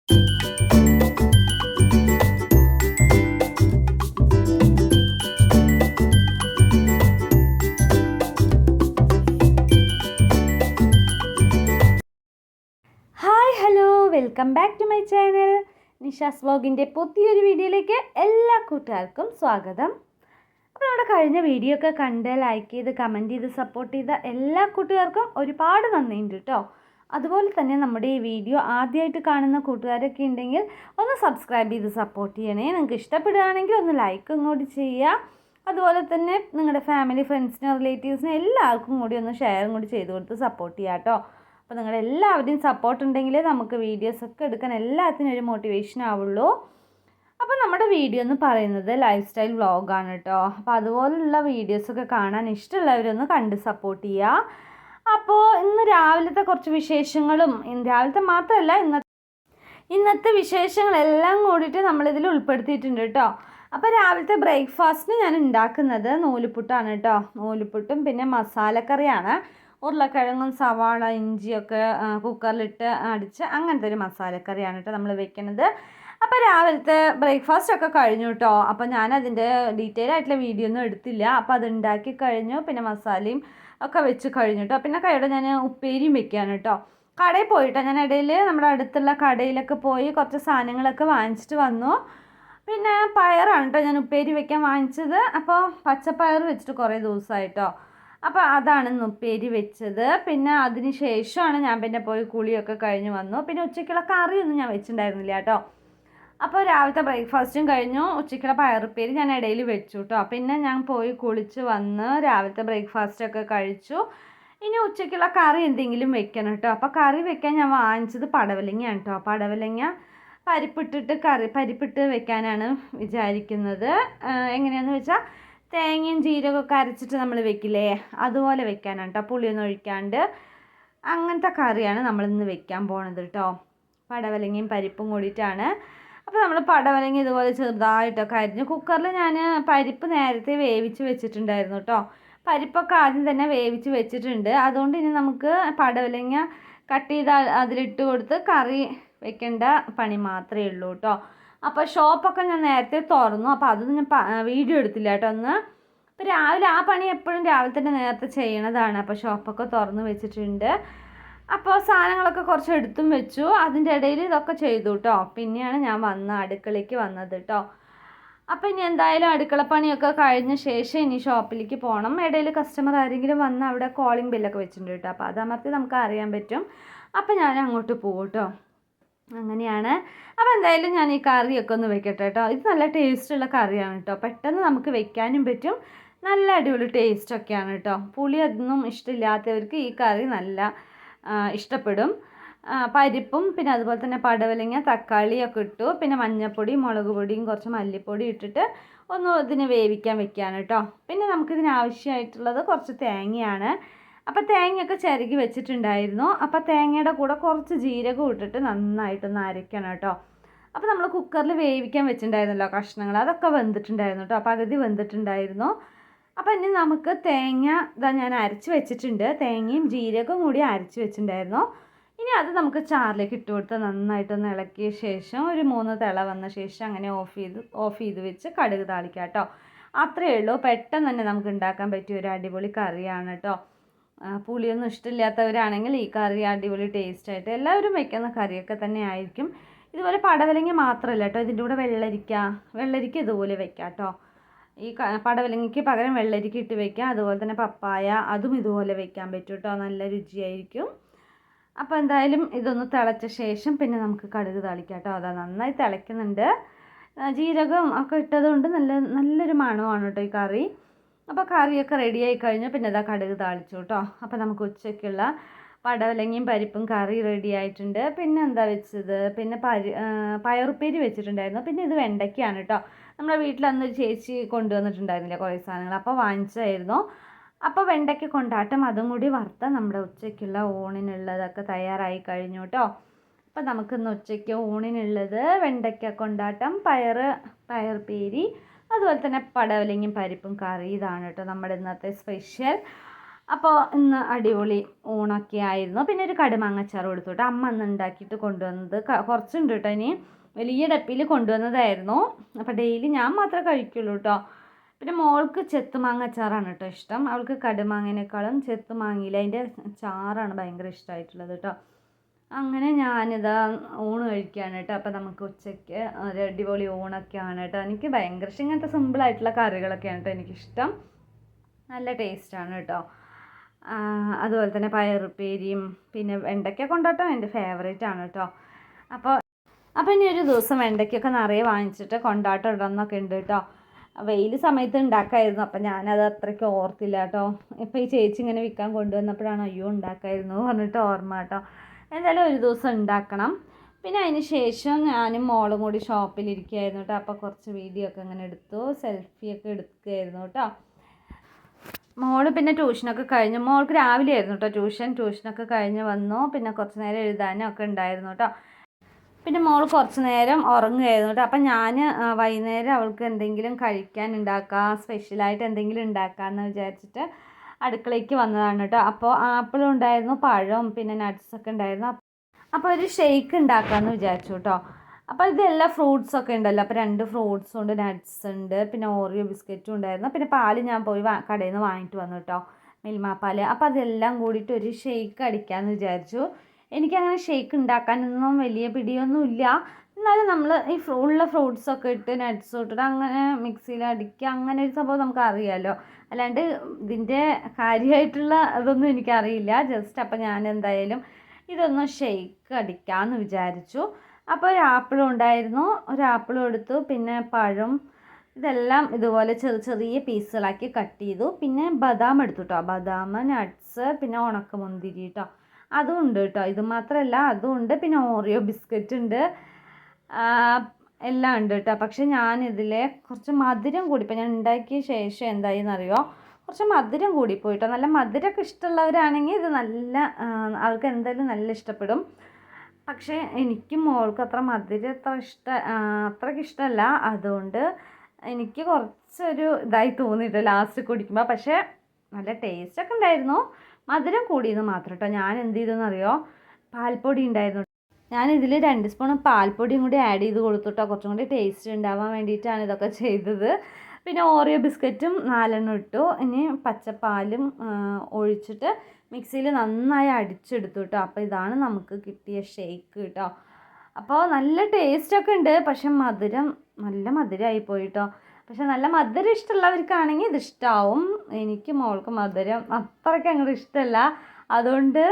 Hi hello, welcome back to my channel. Nisha's വ്ലോഗിൻ്റെ പുതിയൊരു വീഡിയോയിലേക്ക് എല്ലാ കൂട്ടുകാർക്കും സ്വാഗതം. അപ്പോൾ നമ്മുടെ കഴിഞ്ഞ വീഡിയോ ഒക്കെ കണ്ട് ലൈക്ക് ചെയ്ത് കമൻറ്റ് ചെയ്ത് സപ്പോർട്ട് ചെയ്ത എല്ലാ കൂട്ടുകാർക്കും ഒരുപാട് നന്ദിയുണ്ട് കേട്ടോ. അതുപോലെ തന്നെ നമ്മുടെ ഈ വീഡിയോ ആദ്യമായിട്ട് കാണുന്ന കൂട്ടുകാരൊക്കെ ഉണ്ടെങ്കിൽ ഒന്ന് സബ്സ്ക്രൈബ് ചെയ്ത് സപ്പോർട്ട് ചെയ്യണേ. നിങ്ങൾക്ക് ഇഷ്ടപ്പെടുകയാണെങ്കിൽ ഒന്ന് ലൈക്കും കൂടി ചെയ്യുക. അതുപോലെ തന്നെ നിങ്ങളുടെ ഫാമിലി ഫ്രണ്ട്സിനും റിലേറ്റീവ്സിനും എല്ലാവർക്കും കൂടി ഒന്ന് ഷെയറും കൂടി ചെയ്ത് കൊടുത്ത് സപ്പോർട്ട് ചെയ്യാം കേട്ടോ. അപ്പോൾ നിങ്ങളെല്ലാവരുടെയും സപ്പോർട്ട് ഉണ്ടെങ്കിലേ നമുക്ക് വീഡിയോസൊക്കെ എടുക്കാൻ എല്ലാത്തിനും ഒരു മോട്ടിവേഷൻ ആവുള്ളൂ. അപ്പോൾ നമ്മുടെ വീഡിയോ എന്ന് പറയുന്നത് ലൈഫ് സ്റ്റൈൽ വ്ളോഗാണ് കേട്ടോ. അപ്പോൾ അതുപോലുള്ള വീഡിയോസൊക്കെ കാണാൻ ഇഷ്ടമുള്ളവരൊന്ന് കണ്ട് സപ്പോർട്ട് ചെയ്യുക. അപ്പോൾ ഇന്ന് രാവിലത്തെ കുറച്ച് വിശേഷങ്ങളും രാവിലത്തെ മാത്രമല്ല ഇന്നത്തെ വിശേഷങ്ങളെല്ലാം കൂടിയിട്ട് നമ്മളിതിൽ ഉൾപ്പെടുത്തിയിട്ടുണ്ട് കേട്ടോ. അപ്പോൾ രാവിലത്തെ ബ്രേക്ക്ഫാസ്റ്റിന് ഞാൻ ഉണ്ടാക്കുന്നത് നൂലുപുട്ടാണ് കേട്ടോ. നൂലുപുട്ടും പിന്നെ മസാലക്കറിയാണ്. ഉരുളക്കിഴങ്ങും സവാള ഇഞ്ചിയൊക്കെ കുക്കറിലിട്ട് അടിച്ച് അങ്ങനത്തെ ഒരു മസാലക്കറിയാണ് കേട്ടോ നമ്മൾ വെക്കുന്നത്. അപ്പോൾ രാവിലത്തെ ബ്രേക്ക്ഫാസ്റ്റൊക്കെ കഴിഞ്ഞു കേട്ടോ. അപ്പോൾ ഞാനതിൻ്റെ ഡീറ്റെയിൽ ആയിട്ടുള്ള വീഡിയോ ഒന്നും എടുത്തില്ല. അപ്പോൾ അത് ഉണ്ടാക്കി കഴിഞ്ഞു, പിന്നെ മസാലയും ഒക്കെ വെച്ച് കഴിഞ്ഞു കേട്ടോ. പിന്നെ കൈയോടെ ഞാൻ ഉപ്പേരിയും വെക്കുകയാണ് കേട്ടോ. കടയിൽ പോയിട്ടോ, ഞാൻ ഇടയിൽ നമ്മുടെ അടുത്തുള്ള കടയിലൊക്കെ പോയി കുറച്ച് സാധനങ്ങളൊക്കെ വാങ്ങിച്ചിട്ട് വന്നു. പിന്നെ പയറാണ് കേട്ടോ ഞാൻ ഉപ്പേരി വെക്കാൻ വാങ്ങിച്ചത്. അപ്പോൾ പച്ചപ്പയർ വെച്ചിട്ട് കുറേ ദിവസമായിട്ടോ. അപ്പോൾ അതാണ് ഇന്ന് ഉപ്പേരി വെച്ചത്. പിന്നെ അതിന് ശേഷമാണ് ഞാൻ പിന്നെ പോയി കുളിയൊക്കെ കഴിഞ്ഞ് വന്നു. പിന്നെ ഉച്ചയ്ക്കുള്ള കറിയൊന്നും ഞാൻ വെച്ചിട്ടുണ്ടായിരുന്നില്ല കേട്ടോ. അപ്പോൾ രാവിലത്തെ ബ്രേക്ക്ഫാസ്റ്റും കഴിഞ്ഞു, ഉച്ചയ്ക്കുള്ള പയറുപ്പേരി ഞാൻ ഇടയിൽ വെച്ചു കേട്ടോ. പിന്നെ ഞാൻ പോയി കുളിച്ച് വന്ന് രാവിലത്തെ ബ്രേക്ക്ഫാസ്റ്റൊക്കെ കഴിച്ചു. ഇനി ഉച്ചയ്ക്കുള്ള കറി എന്തെങ്കിലും വെക്കണം കേട്ടോ. അപ്പോൾ കറി വെക്കാൻ ഞാൻ വാങ്ങിച്ചത് പടവലങ്ങയാണ് കേട്ടോ. പടവലങ്ങ പരിപ്പിട്ട് വെക്കാനാണ് വിചാരിക്കുന്നത്. എങ്ങനെയാണെന്ന് വെച്ചാൽ തേങ്ങയും ജീരകമൊക്കെ അരച്ചിട്ട് നമ്മൾ വെക്കില്ലേ, അതുപോലെ വെക്കാനാണ് കേട്ടോ. പുളിയൊന്നും ഒഴിക്കാണ്ട് അങ്ങനത്തെ കറിയാണ് നമ്മളിന്ന് വെക്കാൻ പോണത് കേട്ടോ. പടവലങ്ങയും പരിപ്പും കൂടിയിട്ടാണ്. അപ്പോൾ നമ്മൾ പടവലങ്ങ ഇതുപോലെ ചെറുതായിട്ടൊക്കെ അരിഞ്ഞ് കുക്കറിൽ ഞാൻ പരിപ്പ് നേരത്തെ വേവിച്ച് വെച്ചിട്ടുണ്ടായിരുന്നു കേട്ടോ. പരിപ്പൊക്കെ ആദ്യം തന്നെ വേവിച്ച് വെച്ചിട്ടുണ്ട്. അതുകൊണ്ട് ഇനി നമുക്ക് പടവലങ്ങ കട്ട് ചെയ്ത് അതിലിട്ട് കൊടുത്ത് കറി വെക്കേണ്ട പണി മാത്രമേ ഉള്ളൂ കേട്ടോ. അപ്പോൾ ഷോപ്പൊക്കെ ഞാൻ നേരത്തെ തുറന്നു. അപ്പോൾ അതൊന്നും ഞാൻ വീഡിയോ എടുത്തില്ല കേട്ടോ ഒന്ന്. അപ്പോൾ രാവിലെ ആ പണി എപ്പോഴും രാവിലെ തന്നെ നേരത്തെ ചെയ്യണതാണ്. അപ്പോൾ ഷോപ്പൊക്കെ തുറന്ന് വെച്ചിട്ടുണ്ട്. അപ്പോൾ സാധനങ്ങളൊക്കെ കുറച്ച് എടുത്തും വെച്ചു. അതിൻ്റെ ഇടയിൽ ഇതൊക്കെ ചെയ്തു കേട്ടോ. പിന്നെയാണ് ഞാൻ അടുക്കളയ്ക്ക് വന്നത് കേട്ടോ. അപ്പോൾ ഇനി എന്തായാലും അടുക്കളപ്പണിയൊക്കെ കഴിഞ്ഞ ശേഷം ഇനി ഷോപ്പിലേക്ക് പോകണം. ഇടയിൽ കസ്റ്റമർ ആരെങ്കിലും വന്ന് അവിടെ കോളിംഗ് ബില്ലൊക്കെ വെച്ചിട്ടുണ്ട് കേട്ടോ. അപ്പോൾ അത് അമർത്തി നമുക്ക് അറിയാൻ പറ്റും. അപ്പോൾ ഞാൻ അങ്ങോട്ട് പോകും കേട്ടോ. അങ്ങനെയാണ്. അപ്പോൾ എന്തായാലും ഞാൻ ഈ കറിയൊക്കെ ഒന്ന് വെക്കട്ടെ കേട്ടോ. ഇത് നല്ല ടേസ്റ്റുള്ള കറിയാണ് കേട്ടോ. പെട്ടെന്ന് നമുക്ക് വെക്കാനും പറ്റും. നല്ല അടിപൊളി ടേസ്റ്റൊക്കെയാണ് കേട്ടോ. പുളി അതൊന്നും ഇഷ്ടമില്ലാത്തവർക്ക് ഈ കറി നല്ല ഇഷ്ടപ്പെടും. പരിപ്പും പിന്നെ അതുപോലെ തന്നെ പടവലങ്ങ തക്കാളിയൊക്കെ ഇട്ടു. പിന്നെ മഞ്ഞൾപ്പൊടി മുളക് പൊടിയും കുറച്ച് മല്ലിപ്പൊടി ഇട്ടിട്ട് ഒന്ന് ഇതിന് വേവിക്കാൻ വെക്കുകയാണ് കേട്ടോ. പിന്നെ നമുക്കിതിന് ആവശ്യമായിട്ടുള്ളത് കുറച്ച് തേങ്ങയാണ്. അപ്പോൾ തേങ്ങയൊക്കെ ചിരകി വെച്ചിട്ടുണ്ടായിരുന്നു. അപ്പോൾ തേങ്ങയുടെ കൂടെ കുറച്ച് ജീരകം ഇട്ടിട്ട് നന്നായിട്ടൊന്ന് അരയ്ക്കണം കേട്ടോ. അപ്പോൾ നമ്മൾ കുക്കറിൽ വേവിക്കാൻ വെച്ചിട്ടുണ്ടായിരുന്നല്ലോ കഷ്ണങ്ങൾ, അതൊക്കെ വെന്തിട്ടുണ്ടായിരുന്നു കേട്ടോ. പകുതി വെന്തിട്ടുണ്ടായിരുന്നു. അപ്പോൾ ഇനി നമുക്ക് തേങ്ങ ഇതാ ഞാൻ അരച്ച് വെച്ചിട്ടുണ്ട്. തേങ്ങയും ജീരകവും കൂടി അരച്ച് വെച്ചിട്ടുണ്ടായിരുന്നു. ഇനി അത് നമുക്ക് ചാറിലേക്ക് ഇട്ട് കൊടുത്ത് നന്നായിട്ടൊന്ന് ഇളക്കിയ ശേഷം ഒരു 3 തിള വന്ന ശേഷം അങ്ങനെ ഓഫ് ചെയ്ത് വെച്ച് കടുക് താളിക്കാം കേട്ടോ. അത്രയേ ഉള്ളൂ. പെട്ടെന്ന് തന്നെ നമുക്ക് ഉണ്ടാക്കാൻ പറ്റിയ ഒരു അടിപൊളി കറിയാണ് കേട്ടോ. പുളിയൊന്നും ഇഷ്ടമില്ലാത്തവരാണെങ്കിൽ ഈ കറി അടിപൊളി ടേസ്റ്റായിട്ട് എല്ലാവരും വെക്കുന്ന കറിയൊക്കെ തന്നെ ആയിരിക്കും. ഇതുപോലെ പടവലങ്ങ മാത്രമല്ല കേട്ടോ, ഇതിൻ്റെ കൂടെ വെള്ളരിക്ക ഇതുപോലെ വെക്കാം കേട്ടോ. ഈ പടവലങ്ങയ്ക്ക് പകരം വെള്ളരിക്ക ഇട്ട് വെക്കാം. അതുപോലെ തന്നെ പപ്പായ അതും ഇതുപോലെ വെക്കാൻ പറ്റും കേട്ടോ. നല്ല രുചിയായിരിക്കും. അപ്പോൾ എന്തായാലും ഇതൊന്ന് തിളച്ച ശേഷം പിന്നെ നമുക്ക് കടുക് താളിക്കാം കേട്ടോ. അതാ നന്നായി തിളയ്ക്കുന്നുണ്ട്. ജീരകം ഒക്കെ ഇട്ടതുകൊണ്ട് നല്ലൊരു മണമാണ് കേട്ടോ ഈ കറി. അപ്പോൾ കറിയൊക്കെ റെഡിയായി കഴിഞ്ഞു. പിന്നെ ഇതാ കടുക് താളിച്ചു കേട്ടോ. അപ്പോൾ നമുക്ക് ഉച്ചയ്ക്കുള്ള പടവലങ്ങയും പരിപ്പും കറി റെഡി ആയിട്ടുണ്ട്. പിന്നെ എന്താ വെച്ചത്, പിന്നെ പയറുപ്പേരി വെച്ചിട്ടുണ്ടായിരുന്നു. പിന്നെ ഇത് വെണ്ടയ്ക്കയാണ് കേട്ടോ. നമ്മുടെ വീട്ടിൽ അന്നൊരു ചേച്ചി കൊണ്ടുവന്നിട്ടുണ്ടായിരുന്നില്ല കുറേ സാധനങ്ങൾ, അപ്പോൾ വാങ്ങിച്ചായിരുന്നു. അപ്പോൾ വെണ്ടയ്ക്ക കൊണ്ടാട്ടം അതും കൂടി വറുത്ത നമ്മുടെ ഉച്ചയ്ക്കുള്ള ഊണിനുള്ളതൊക്കെ തയ്യാറായി കഴിഞ്ഞു കേട്ടോ. അപ്പോൾ നമുക്കിന്ന് ഉച്ചയ്ക്ക് ഊണിനുള്ളത് വെണ്ടയ്ക്ക കൊണ്ടാട്ടം, പയറുപ്പേരി, അതുപോലെ തന്നെ പടവലങ്ങയും പരിപ്പും കറി. ഇതാണ് കേട്ടോ നമ്മുടെ ഇന്നത്തെ സ്പെഷ്യൽ. അപ്പോൾ ഇന്ന് അടിപൊളി ഊണൊക്കെ ആയിരുന്നു. പിന്നെ ഒരു കടുമാങ്ങച്ചാർ കൊടുത്തു കേട്ടോ. അമ്മ അന്ന് ഉണ്ടാക്കിയിട്ട് കൊണ്ടുവന്നത് കുറച്ചുണ്ട് കേട്ടോ. ഇനി വലിയ ഡപ്പിയിൽ കൊണ്ടുവന്നതായിരുന്നു. അപ്പോൾ ഡെയിലി ഞാൻ മാത്രമേ കഴിക്കുള്ളൂ കേട്ടോ. പിന്നെ മോൾക്ക് ചെത്തുമാങ്ങ അച്ചാറാണ് കേട്ടോ ഇഷ്ടം. അവൾക്ക് കടുമാങ്ങേനേക്കാളും ചെത്തുമാങ്ങയില്ല അതിൻ്റെ ചാറാണ് ഭയങ്കര ഇഷ്ടമായിട്ടുള്ളത് കേട്ടോ. അങ്ങനെ ഞാനിതാ ഊണ് കഴിക്കുകയാണ് കേട്ടോ. അപ്പോൾ നമുക്ക് ഉച്ചയ്ക്ക് ഒരു അടിപൊളി ഊണൊക്കെയാണ് കേട്ടോ. എനിക്ക് ഭയങ്കര ഇഷ്ടം ഇങ്ങനത്തെ സിമ്പിളായിട്ടുള്ള കറികളൊക്കെയാണ് കേട്ടോ എനിക്കിഷ്ടം. നല്ല ടേസ്റ്റാണ് കേട്ടോ. അതുപോലെ തന്നെ പയറുപ്പേരിയും പിന്നെ വെണ്ടയ്ക്ക കൊണ്ടാട്ടം എൻ്റെ ഫേവറേറ്റ് ആണ് കേട്ടോ. അപ്പോൾ ഇനി ഒരു ദിവസം വെണ്ടയ്ക്കൊക്കെ നിറയെ വാങ്ങിച്ചിട്ട് കൊണ്ടാട്ടം ഇടണമെന്നൊക്കെ ഉണ്ട് കേട്ടോ. വെയിൽ സമയത്ത് ഉണ്ടാക്കായിരുന്നു. അപ്പം ഞാനത് അത്രയ്ക്ക് ഓർത്തില്ല കേട്ടോ. ഇപ്പോൾ ഈ ചേച്ചി ഇങ്ങനെ വിൽക്കാൻ കൊണ്ടുവന്നപ്പോഴാണ് അയ്യോ ഉണ്ടാക്കായിരുന്നു പറഞ്ഞിട്ട് ഓർമ്മ കേട്ടോ. എന്തായാലും ഒരു ദിവസം ഉണ്ടാക്കണം. പിന്നെ അതിന് ശേഷം ഞാനും മോളും കൂടി ഷോപ്പിലിരിക്കുകയായിരുന്നു കേട്ടോ. അപ്പോൾ കുറച്ച് വീഡിയോ ഒക്കെ അങ്ങനെ എടുത്തു, സെൽഫിയൊക്കെ എടുക്കുകയായിരുന്നു കേട്ടോ. മോള് പിന്നെ ട്യൂഷനൊക്കെ കഴിഞ്ഞു. മോൾക്ക് രാവിലെ ആയിരുന്നു കേട്ടോ ട്യൂഷനൊക്കെ കഴിഞ്ഞ് വന്നു. പിന്നെ കുറച്ച് നേരം എഴുതാനും ഒക്കെ ഉണ്ടായിരുന്നു കേട്ടോ. പിന്നെ മോൾ കുറച്ച് നേരം ഉറങ്ങുകയായിരുന്നു കേട്ടോ. അപ്പം ഞാൻ വൈകുന്നേരം അവൾക്ക് എന്തെങ്കിലും കഴിക്കാൻ ഉണ്ടാക്കാം, സ്പെഷ്യലായിട്ട് എന്തെങ്കിലും ഉണ്ടാക്കാമെന്ന് വിചാരിച്ചിട്ട് അടുക്കളയ്ക്ക് വന്നതാണ് കേട്ടോ. അപ്പോൾ ആപ്പിളും ഉണ്ടായിരുന്നു, പഴവും പിന്നെ നട്ട്സൊക്കെ ഉണ്ടായിരുന്നു. അപ്പോൾ ഒരു ഷെയ്ക്ക് ഉണ്ടാക്കാമെന്ന് വിചാരിച്ചു കേട്ടോ. അപ്പോൾ ഇതെല്ലാം ഫ്രൂട്ട്സൊക്കെ ഉണ്ടല്ലോ. അപ്പോൾ 2 ഫ്രൂട്ട്സും ഉണ്ട്, നട്ട്സ് ഉണ്ട്, പിന്നെ ഓറിയോ ബിസ്ക്കറ്റും ഉണ്ടായിരുന്നു. പിന്നെ പാല് ഞാൻ പോയി കടയിൽ നിന്ന് വാങ്ങിയിട്ട് വന്നു കേട്ടോ, മിൽമ പാല്. അപ്പോൾ അതെല്ലാം കൂടിയിട്ട് ഒരു ഷെയ്ക്ക് അടിക്കാമെന്ന് വിചാരിച്ചു. എനിക്കങ്ങനെ ഷേക്ക് ഉണ്ടാക്കാനൊന്നും വലിയ പിടിയൊന്നുമില്ല. എന്നാലും നമ്മൾ ഈ ഉള്ള ഫ്രൂട്ട്സൊക്കെ ഇട്ട് നട്ട്സും ഇട്ടിട്ട് അങ്ങനെ മിക്സിയിൽ അടിക്കുക, അങ്ങനെ ഒരു സംഭവം നമുക്കറിയാമല്ലോ. അല്ലാണ്ട് ഇതിൻ്റെ കാര്യമായിട്ടുള്ള അതൊന്നും എനിക്കറിയില്ല. ജസ്റ്റ് അപ്പോൾ ഞാൻ എന്തായാലും ഇതൊന്ന് ഷേക്ക് അടിക്കാമെന്ന് വിചാരിച്ചു. അപ്പോൾ ഒരു ആപ്പിളും ഉണ്ടായിരുന്നു, ഒരു ആപ്പിളും എടുത്തു, പിന്നെ പഴം ഇതെല്ലാം ഇതുപോലെ ചെറിയ പീസുകളാക്കി കട്ട് ചെയ്തു. പിന്നെ ബദാം എടുത്തു കേട്ടോ, ബദാം, നട്ട്സ്, പിന്നെ ഉണക്കമുന്തിരി കേട്ടോ, അതും ഉണ്ട് കേട്ടോ. ഇത് മാത്രമല്ല അതും ഉണ്ട്, പിന്നെ ഓറിയോ ബിസ്ക്കറ്റ് ഉണ്ട്, എല്ലാം ഉണ്ട് കേട്ടോ. പക്ഷെ ഞാനിതിൽ കുറച്ച് മധുരം കൂടിപ്പോൾ ഞാൻ ഉണ്ടാക്കിയ ശേഷം എന്തായെന്നറിയോ, കുറച്ച് മധുരം കൂടിപ്പോയിട്ടോ. നല്ല മധുരമൊക്കെ ഇഷ്ടമുള്ളവരാണെങ്കിൽ ഇത് അവർക്ക് എന്തായാലും നല്ല ഇഷ്ടപ്പെടും. പക്ഷേ എനിക്കും മോൾക്ക് അത്ര മധുരം അത്രയ്ക്ക് ഇഷ്ടമല്ല. അതുകൊണ്ട് എനിക്ക് കുറച്ചൊരു ഇതായി തോന്നിയിട്ട് ലാസ്റ്റ് കുടിക്കുമ്പോൾ. പക്ഷേ നല്ല ടേസ്റ്റൊക്കെ ഉണ്ടായിരുന്നു, മധുരം കൂടിയെന്ന് മാത്രം കേട്ടോ. ഞാൻ എന്ത് ചെയ്തെന്നറിയോ, പാൽപ്പൊടി ഉണ്ടായിരുന്നു, ഞാനിതിൽ 2 സ്പൂൺ പാൽപ്പൊടിയും കൂടി ആഡ് ചെയ്ത് കൊടുത്തുട്ടോ. കുറച്ചും കൂടി ടേസ്റ്റ് ഉണ്ടാവാൻ വേണ്ടിയിട്ടാണ് ഇതൊക്കെ ചെയ്തത്. പിന്നെ ഓറിയോ ബിസ്ക്കറ്റും 4 ഇട്ടു. ഇനി പച്ചപ്പാലും ഒഴിച്ചിട്ട് മിക്സിയിൽ നന്നായി അടിച്ചെടുത്തു കേട്ടോ. അപ്പോൾ ഇതാണ് നമുക്ക് കിട്ടിയ ഷേക്ക് കേട്ടോ. അപ്പോൾ നല്ല ടേസ്റ്റൊക്കെ ഉണ്ട്, പക്ഷെ നല്ല മധുരമായി പോയിട്ടോ. പക്ഷെ നല്ല മധുരം ഇഷ്ടമുള്ളവർക്കാണെങ്കിൽ ഇത് ഇഷ്ടമാവും. എനിക്ക് മോൾക്ക് മധുരം അത്രയ്ക്ക് അങ്ങോട്ട് ഇഷ്ടമല്ല. അതുകൊണ്ട്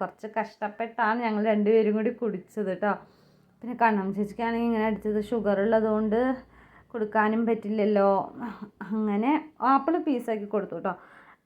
കുറച്ച് കഷ്ടപ്പെട്ടാണ് ഞങ്ങൾ 2 പേരും കൂടി കുടിച്ചത് കേട്ടോ. പിന്നെ കണ്ണം ചേച്ചിക്കാണെങ്കിൽ ഇങ്ങനെ അടിച്ചത് ഷുഗർ ഉള്ളതുകൊണ്ട് കൊടുക്കാനും പറ്റില്ലല്ലോ. അങ്ങനെ ആപ്പിൾ പീസാക്കി കൊടുത്തു കേട്ടോ.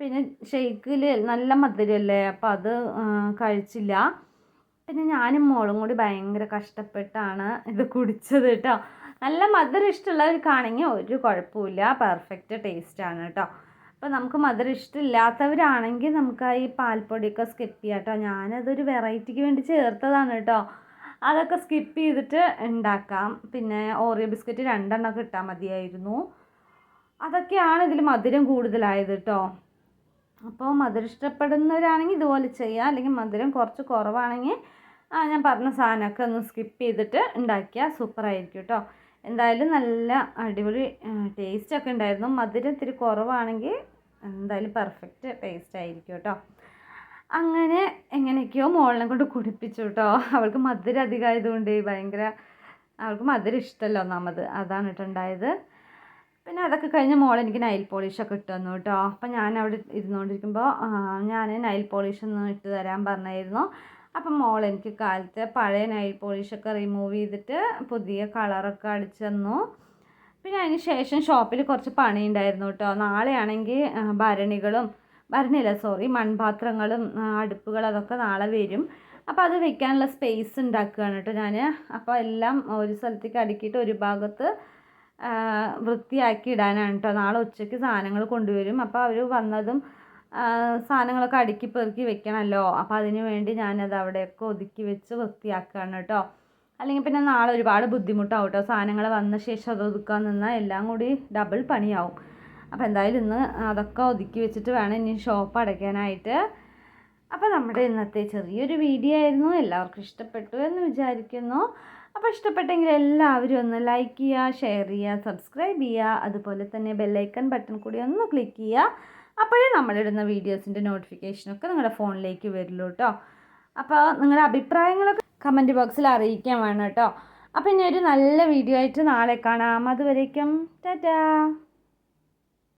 പിന്നെ ഷെയ്ക്കിൽ നല്ല മധുരമല്ലേ, അപ്പോൾ അത് കഴിച്ചില്ല. പിന്നെ ഞാനും മോളും കൂടി ഭയങ്കര കഷ്ടപ്പെട്ടാണ് ഇത് കുടിച്ചത് കേട്ടോ. നല്ല മധുരം ഇഷ്ടമുള്ളവർക്കാണെങ്കിൽ ഒരു കുഴപ്പമില്ല, പെർഫെക്റ്റ് ടേസ്റ്റാണ് കേട്ടോ. അപ്പോൾ നമുക്ക് മധുരം ഇഷ്ടമില്ലാത്തവരാണെങ്കിൽ നമുക്ക് ഈ പാൽപ്പൊടിയൊക്കെ സ്കിപ്പ് ചെയ്യാം കേട്ടോ. ഞാനതൊരു വെറൈറ്റിക്ക് വേണ്ടി ചേർത്തതാണ് കേട്ടോ. അതൊക്കെ സ്കിപ്പ് ചെയ്തിട്ട് ഉണ്ടാക്കാം. പിന്നെ ഓറിയോ ബിസ്ക്കറ്റ് 2 ഇട്ടാൽ മതിയായിരുന്നു. അതൊക്കെയാണ് ഇതിൽ മധുരം കൂടുതലായത് കേട്ടോ. അപ്പോൾ മധുരം ഇഷ്ടപ്പെടുന്നവരാണെങ്കിൽ ഇതുപോലെ ചെയ്യാം, അല്ലെങ്കിൽ മധുരം കുറച്ച് കുറവാണെങ്കിൽ ഞാൻ പറഞ്ഞ സാധനമൊക്കെ ഒന്ന് സ്കിപ്പ് ചെയ്തിട്ട് ഉണ്ടാക്കിയാൽ സൂപ്പറായിരിക്കും കേട്ടോ. എന്തായാലും നല്ല അടിപൊളി ടേസ്റ്റൊക്കെ ഉണ്ടായിരുന്നു. മധുരം ഇത്തിരി കുറവാണെങ്കിൽ എന്തായാലും പെർഫെക്റ്റ് ടേസ്റ്റ് ആയിരിക്കും കേട്ടോ. അങ്ങനെ എങ്ങനെയൊക്കെയോ മോളിനെ കൊണ്ട് കുടിപ്പിച്ചു കേട്ടോ. അവൾക്ക് മധുരം അധികമായതുകൊണ്ട് അവൾക്ക് മധുരം ഇഷ്ടമല്ല ഒന്നാമത്, അതാണ് കേട്ടുണ്ടായത്. പിന്നെ അതൊക്കെ കഴിഞ്ഞ് എനിക്ക് നൈൽ പോളിഷൊക്കെ ഇട്ട് തന്നു കേട്ടോ. അപ്പം ഞാൻ അവിടെ ഇരുന്നുകൊണ്ടിരിക്കുമ്പോൾ ഞാൻ നൈൽ പോളിഷ് ഒന്ന് ഇട്ട് തരാൻ പറഞ്ഞായിരുന്നു. അപ്പം എനിക്ക് കാലത്തെ പഴയ നൈൽ പോളിഷൊക്കെ റിമൂവ് ചെയ്തിട്ട് പുതിയ കളറൊക്കെ അടിച്ചു തന്നു. പിന്നെ അതിന് ശേഷം ഷോപ്പിൽ കുറച്ച് പണി ഉണ്ടായിരുന്നു കേട്ടോ. നാളെയാണെങ്കിൽ മൺപാത്രങ്ങളും അടുപ്പുകൾ അതൊക്കെ നാളെ വരും. അപ്പോൾ അത് വെക്കാനുള്ള സ്പേസ് ഉണ്ടാക്കുകയാണ് കേട്ടോ ഞാൻ. അപ്പോൾ എല്ലാം ഒരു സ്ഥലത്തേക്ക് അടുക്കിയിട്ട് ഒരു ഭാഗത്ത് വൃത്തിയാക്കി ഇടാനാണ് കേട്ടോ. നാളെ ഉച്ചയ്ക്ക് സാധനങ്ങൾ കൊണ്ടുവരും. അപ്പോൾ അവർ വന്നതും സാധനങ്ങളൊക്കെ അടുക്കി പെറുക്കി വെക്കണമല്ലോ. അപ്പോൾ അതിന് വേണ്ടി ഞാനത് അവിടെയൊക്കെ ഒതുക്കി വെച്ച് വൃത്തിയാക്കുകയാണ് കേട്ടോ. അല്ലെങ്കിൽ പിന്നെ നാളെ ഒരുപാട് ബുദ്ധിമുട്ടാവും കേട്ടോ. സാധനങ്ങൾ വന്ന ശേഷം അത് ഒതുക്കാൻ നിന്നാൽ എല്ലാം കൂടി ഡബിൾ പണിയാവും. അപ്പോൾ എന്തായാലും ഇന്ന് അതൊക്കെ ഒതുക്കി വെച്ചിട്ട് വേണം ഇനി ഷോപ്പ് അടയ്ക്കാനായിട്ട്. അപ്പോൾ നമ്മുടെ ഇന്നത്തെ ചെറിയൊരു വീഡിയോ ആയിരുന്നു. എല്ലാവർക്കും ഇഷ്ടപ്പെട്ടു എന്ന് വിചാരിക്കുന്നു. അപ്പോൾ ഇഷ്ടപ്പെട്ടെങ്കിൽ എല്ലാവരും ഒന്ന് ലൈക്ക് ചെയ്യുക, ഷെയർ ചെയ്യുക, സബ്സ്ക്രൈബ് ചെയ്യുക, അതുപോലെ തന്നെ ബെല്ലൈക്കൺ ബട്ടൺ കൂടി ഒന്ന് ക്ലിക്ക് ചെയ്യുക. അപ്പോഴേ നമ്മളിടുന്ന വീഡിയോസിൻ്റെ നോട്ടിഫിക്കേഷനൊക്കെ നിങ്ങളുടെ ഫോണിലേക്ക് വരുള്ളൂ കേട്ടോ. അപ്പോൾ നിങ്ങളുടെ അഭിപ്രായങ്ങളൊക്കെ കമൻറ്റ് ബോക്സിൽ അറിയിക്കാൻ വേണം കേട്ടോ. അപ്പോൾ ഇനി ഒരു നല്ല വീഡിയോ ആയിട്ട് നാളെ കാണാം. അതുവരേക്കും ടാറ്റാ.